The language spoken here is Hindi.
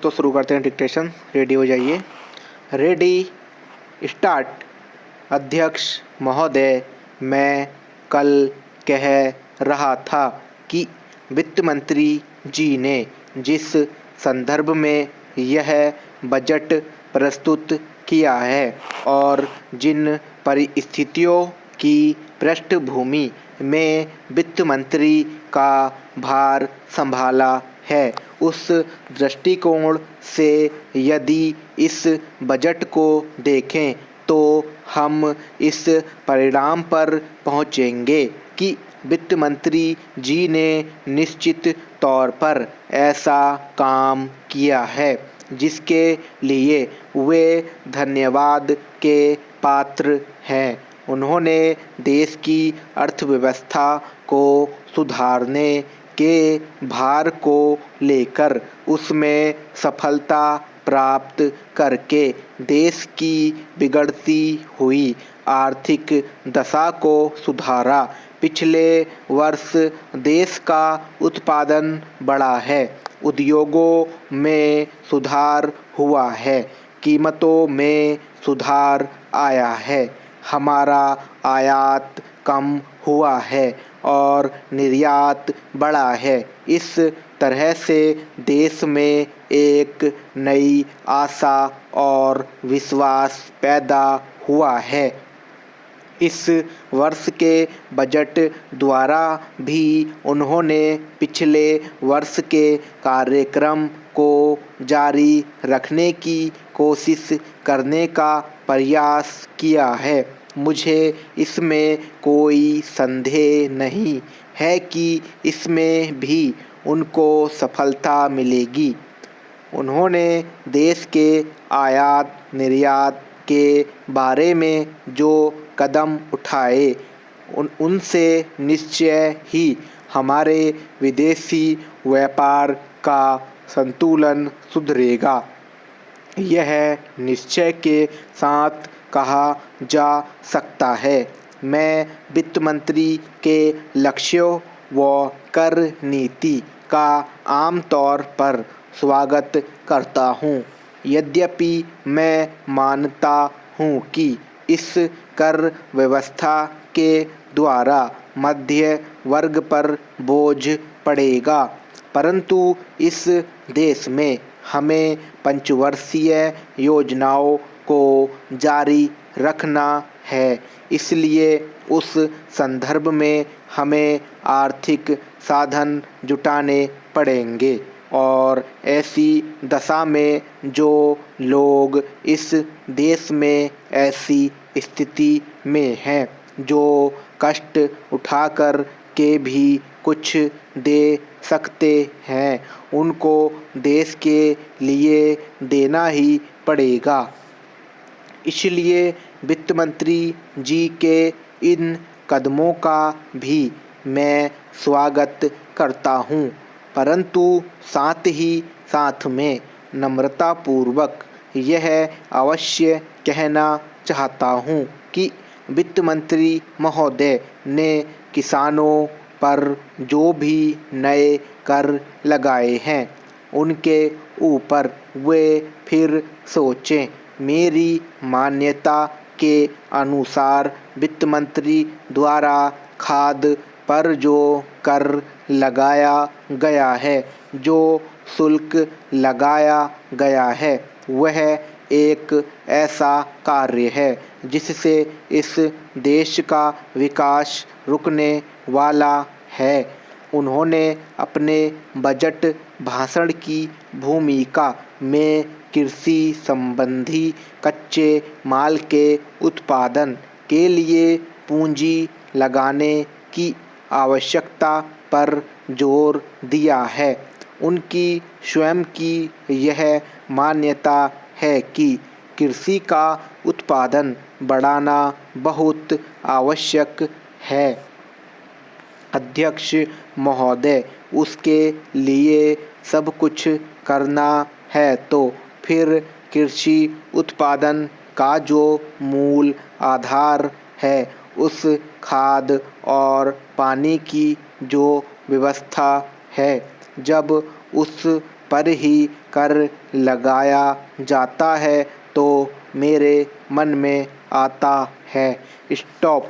तो शुरू करते हैं डिक्टेशन। रेडी हो जाइए। Ready start. अध्यक्ष महोदय, मैं कल कह रहा था कि वित्त मंत्री जी ने जिस संदर्भ में यह बजट प्रस्तुत किया है और जिन परिस्थितियों की पृष्ठभूमि में वित्त मंत्री का भार संभाला है, उस दृष्टिकोण से यदि इस बजट को देखें तो हम इस परिणाम पर पहुंचेंगे कि वित्त मंत्री जी ने निश्चित तौर पर ऐसा काम किया है जिसके लिए वे धन्यवाद के पात्र हैं। उन्होंने देश की अर्थव्यवस्था को सुधारने के भार को लेकर उसमें सफलता प्राप्त करके देश की बिगड़ती हुई आर्थिक दशा को सुधारा। पिछले वर्ष देश का उत्पादन बढ़ा है, उद्योगों में सुधार हुआ है, कीमतों में सुधार आया है, हमारा आयात कम हुआ है और निर्यात बढ़ा है। इस तरह से देश में एक नई आशा और विश्वास पैदा हुआ है। इस वर्ष के बजट द्वारा भी उन्होंने पिछले वर्ष के कार्यक्रम को जारी रखने की कोशिश करने का प्रयास किया है। मुझे इसमें कोई संदेह नहीं है कि इसमें भी उनको सफलता मिलेगी। उन्होंने देश के आयात निर्यात के बारे में जो कदम उठाए उनसे निश्चय ही हमारे विदेशी व्यापार का संतुलन सुधरेगा। यह निश्चय के साथ कहा जा सकता है। मैं वित्त मंत्री के लक्ष्यों व कर नीति का आमतौर पर स्वागत करता हूँ। यद्यपि मैं मानता हूँ कि इस कर व्यवस्था के द्वारा मध्य वर्ग पर बोझ पड़ेगा, परंतु इस देश में हमें पंचवर्षीय योजनाओं को जारी रखना है। इसलिए उस संदर्भ में हमें आर्थिक साधन जुटाने पड़ेंगे और ऐसी दशा में जो लोग इस देश में ऐसी स्थिति में हैं, जो कष्ट उठाकर के भी कुछ दे सकते हैं, उनको देश के लिए देना ही पड़ेगा। इसलिए वित्त मंत्री जी के इन कदमों का भी मैं स्वागत करता हूँ, परंतु साथ ही साथ में नम्रतापूर्वक यह अवश्य कहना चाहता हूँ कि वित्त मंत्री महोदय ने किसानों पर जो भी नए कर लगाए हैं उनके ऊपर वे फिर सोचें। मेरी मान्यता के अनुसार वित्त मंत्री द्वारा खाद पर जो कर लगाया गया है, जो शुल्क लगाया गया है, वह एक ऐसा कार्य है जिससे इस देश का विकास रुकने वाला है। उन्होंने अपने बजट भाषण की भूमिका में कृषि संबंधी कच्चे माल के उत्पादन के लिए पूंजी लगाने की आवश्यकता पर जोर दिया है। उनकी स्वयं की यह मान्यता है कि कृषि का उत्पादन बढ़ाना बहुत आवश्यक है। अध्यक्ष महोदय, उसके लिए सब कुछ करना है तो फिर कृषि उत्पादन का जो मूल आधार है, उस खाद और पानी की जो व्यवस्था है, जब उस पर ही कर लगाया जाता है तो मेरे मन में आता है। स्टॉप।